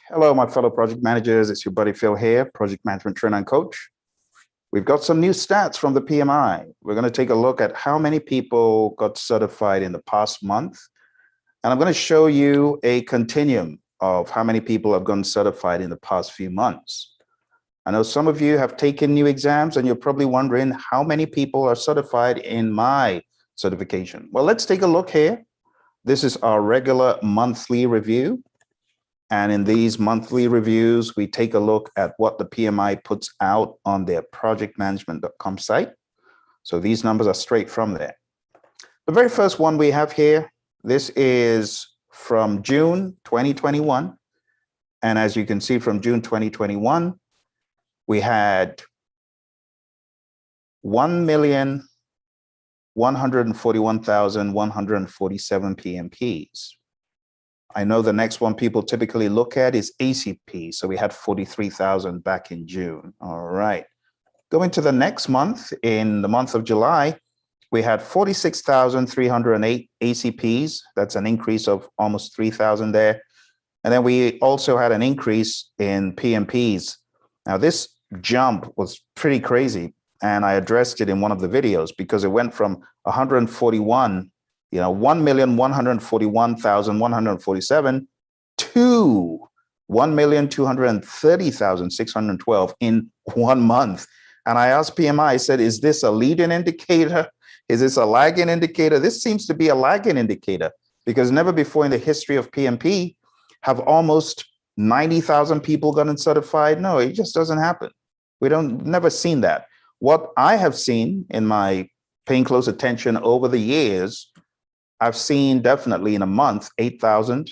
Hello, my fellow project managers. It's your buddy Phil here, project management trainer and coach. We've got some new stats from the PMI. We're going to take a look at how many people got certified in the past month. And I'm going to show you a continuum of how many people have gotten certified in the past few months. I know some of you have taken new exams and you're probably wondering how many people are certified in my certification. Well, let's take a look here. This is our regular monthly review. And in these monthly reviews, we take a look at what the PMI puts out on their projectmanagement.com site. So these numbers are straight from there. The very first one we have here, this is from June 2021. And as you can see from June 2021, we had 1,141,147 PMPs. I know the next one people typically look at is ACP. So we had 43,000 back in June. All right. Going to the next month, in the month of July, we had 46,308 ACPs. That's an increase of almost 3,000 there. And then we also had an increase in PMPs. Now this jump was pretty crazy. And I addressed it in one of the videos because it went from 141 1,141,147 to 1,230,612 in 1 month. And I asked PMI, I said, is this a leading indicator? Is this a lagging indicator? This seems to be a lagging indicator because never before in the history of PMP have almost 90,000 people gotten certified. No, it just doesn't happen. Never seen that. What I have seen in my paying close attention over the years, I've seen definitely in a month, 8,000.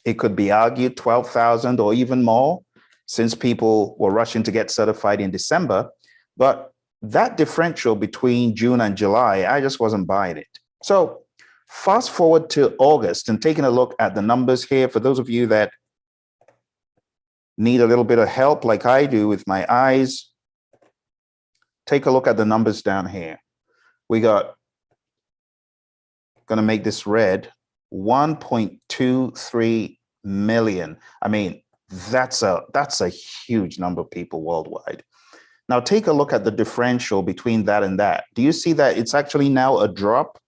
It could be argued 12,000 or even more since people were rushing to get certified in December. But that differential between June and July, I just wasn't buying it. So fast forward to August and taking a look at the numbers here for those of you that need a little bit of help like I do with my eyes. Take a look at the numbers down here. We got, going to make this red, 1.23 million. I mean, that's a huge number of people worldwide. Now take a look at the differential between that and that. Do you see that it's actually now a drop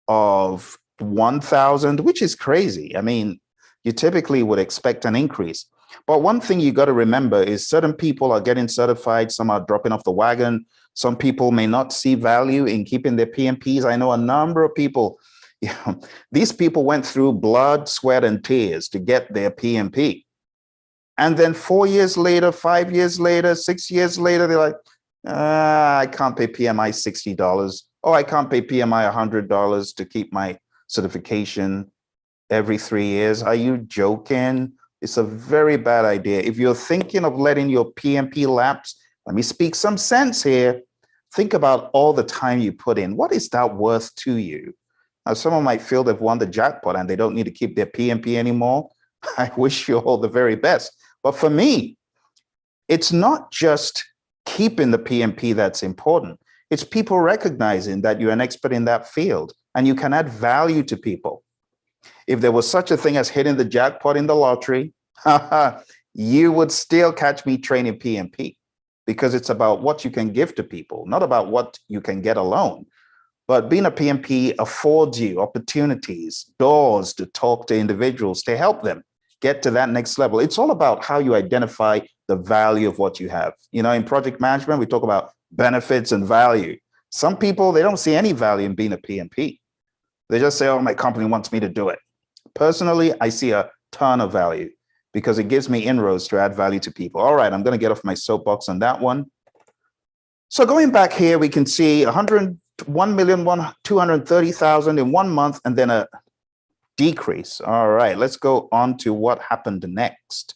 of 1,000, which is crazy. I mean, you typically would expect an increase. But one thing you got to remember is certain people are getting certified, some are dropping off the wagon. Some people may not see value in keeping their PMPs. I know a number of people, these people went through blood, sweat, and tears to get their PMP. And then 4 years later, 5 years later, 6 years later, they're like, I can't pay PMI $60. Oh, I can't pay PMI $100 to keep my certification every 3 years. Are you joking? It's a very bad idea. If you're thinking of letting your PMP lapse, let me speak some sense here. Think about all the time you put in. What is that worth to you? Now, someone might feel they've won the jackpot and they don't need to keep their PMP anymore. I wish you all the very best. But for me, it's not just keeping the PMP that's important. It's people recognizing that you're an expert in that field and you can add value to people. If there was such a thing as hitting the jackpot in the lottery, you would still catch me training PMP because it's about what you can give to people, not about what you can get alone. But being a PMP affords you opportunities, doors to talk to individuals, to help them get to that next level. It's all about how you identify the value of what you have. You know, in project management, we talk about benefits and value. Some people, they don't see any value in being a PMP. They just say, oh, my company wants me to do it. Personally, I see a ton of value because it gives me inroads to add value to people. All right, I'm going to get off my soapbox on that one. So going back here, we can see 101,230,000 in 1 month and then a decrease. All right, let's go on to what happened next.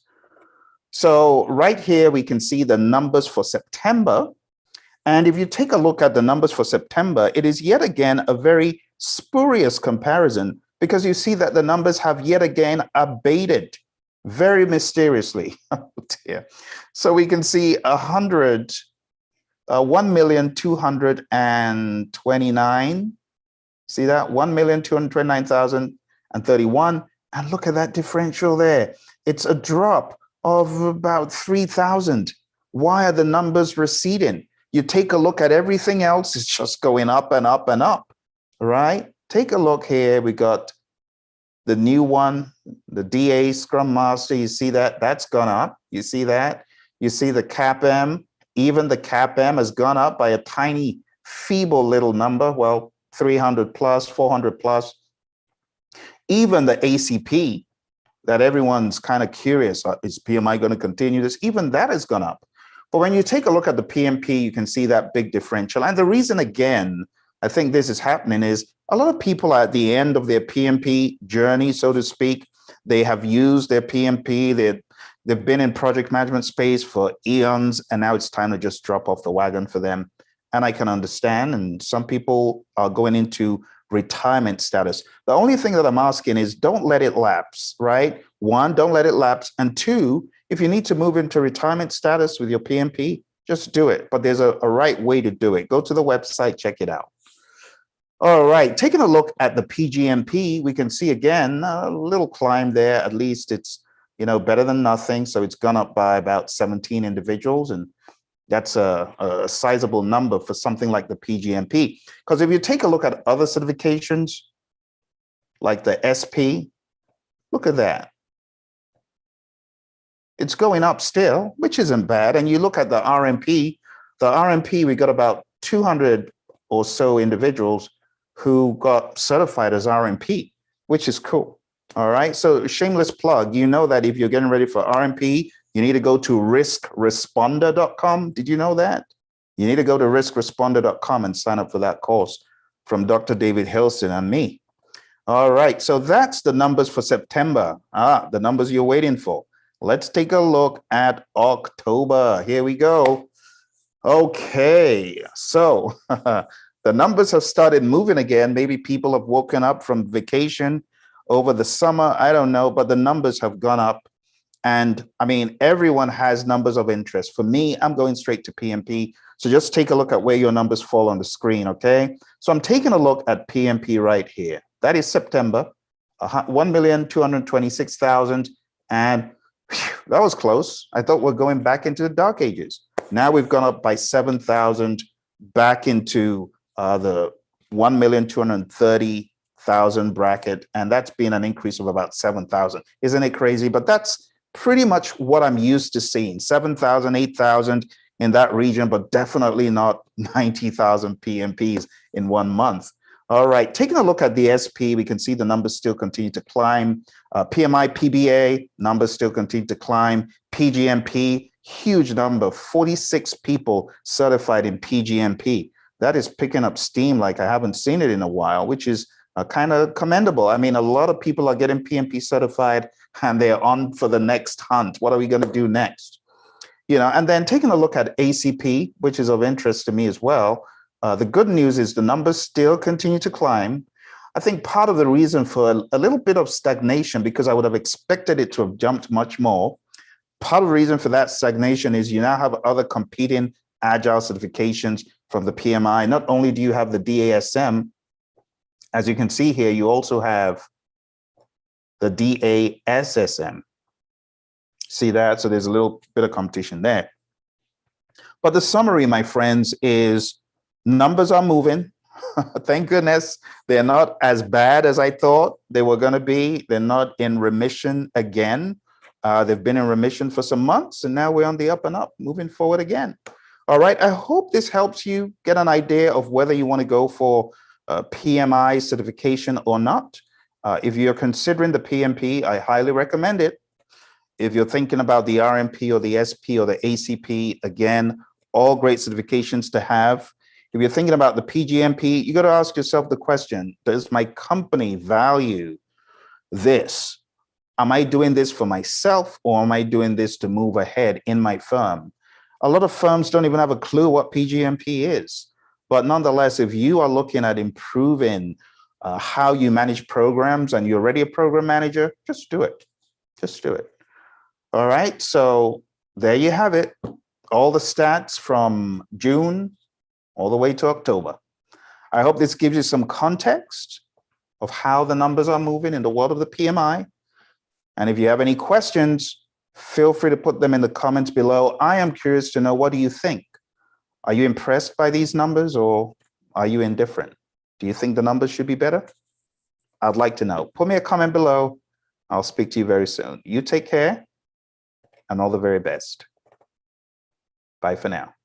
So right here, we can see the numbers for September. And if you take a look at the numbers for September, it is yet again a very spurious comparison because you see that the numbers have yet again abated very mysteriously. Oh dear. So we can see 1,229,000. See that? 1,229,031. And look at that differential there. It's a drop of about 3,000. Why are the numbers receding? You take a look at everything else, it's just going up and up and up, right? Take a look here. We got the new one, the DA Scrum Master. You see that? That's gone up. You see that? You see the CAPM. Even the CAPM has gone up by a tiny, feeble little number. Well, 300 plus, 400 plus. Even the ACP, that everyone's kind of curious, is PMI going to continue this? Even that has gone up. But when you take a look at the PMP, you can see that big differential. And the reason, again, I think this is happening is a lot of people are at the end of their PMP journey, so to speak. They have used their PMP. They've been in project management space for eons, and now it's time to just drop off the wagon for them. And I can understand. And some people are going into retirement status. The only thing that I'm asking is don't let it lapse, right? One, don't let it lapse. And two, if you need to move into retirement status with your PMP, just do it. But there's a right way to do it. Go to the website, check it out. All right, taking a look at the PGMP, we can see again a little climb there. At least it's, better than nothing. So it's gone up by about 17 individuals, and that's a sizable number for something like the PGMP. Because if you take a look at other certifications, like the SP, look at that. It's going up still, which isn't bad. And you look at the RMP, we got about 200 or so individuals who got certified as RMP, which is cool. All right. So shameless plug, you know that if you're getting ready for RMP, you need to go to riskresponder.com. Did you know that? You need to go to riskresponder.com and sign up for that course from Dr. David Hilson and me. All right. So that's the numbers for September. The numbers you're waiting for. Let's take a look at October. Here we go. Okay. So the numbers have started moving again. Maybe people have woken up from vacation over the summer. I don't know, but the numbers have gone up. And I mean, everyone has numbers of interest. For me, I'm going straight to PMP. So just take a look at where your numbers fall on the screen, okay? So I'm taking a look at PMP right here. That is September, 1,226,000. And whew, that was close. I thought we're going back into the dark ages. Now we've gone up by 7,000 back into the 1,230,000 bracket. And that's been an increase of about 7,000. Isn't it crazy? But that's pretty much what I'm used to seeing, 7,000, 8,000 in that region, but definitely not 90,000 PMPs in 1 month. All right, taking a look at the SP, we can see the numbers still continue to climb. PMI, PBA, numbers still continue to climb. PGMP, huge number, 46 people certified in PGMP. That is picking up steam like I haven't seen it in a while, which is kind of commendable. I mean, a lot of people are getting PMP certified and they're on for the next hunt. What are we going to do next? And then taking a look at ACP, which is of interest to me as well. The good news is the numbers still continue to climb. I think part of the reason for a little bit of stagnation, because I would have expected it to have jumped much more. Part of the reason for that stagnation is you now have other competing agile certifications from the PMI. Not only do you have the DASM, as you can see here, you also have the DASSM. See that? So there's a little bit of competition there. But the summary, my friends, is numbers are moving. Thank goodness they're not as bad as I thought they were going to be. They're not in remission again. They've been in remission for some months, and now we're on the up and up, moving forward again. All right. I hope this helps you get an idea of whether you want to go for PMI certification or not. If you're considering the PMP, I highly recommend it. If you're thinking about the RMP or the SP or the ACP, again, all great certifications to have. If you're thinking about the PGMP, you got to ask yourself the question, does my company value this? Am I doing this for myself, or am I doing this to move ahead in my firm? A lot of firms don't even have a clue what PGMP is. But nonetheless, if you are looking at improving how you manage programs and you're already a program manager, just do it. Just do it. All right. So there you have it. All the stats from June all the way to October. I hope this gives you some context of how the numbers are moving in the world of the PMI. And if you have any questions, feel free to put them in the comments below. I am curious to know, what do you think? Are you impressed by these numbers, or are you indifferent? Do you think the numbers should be better? I'd like to know. Put me a comment below. I'll speak to you very soon. You take care and all the very best. Bye for now.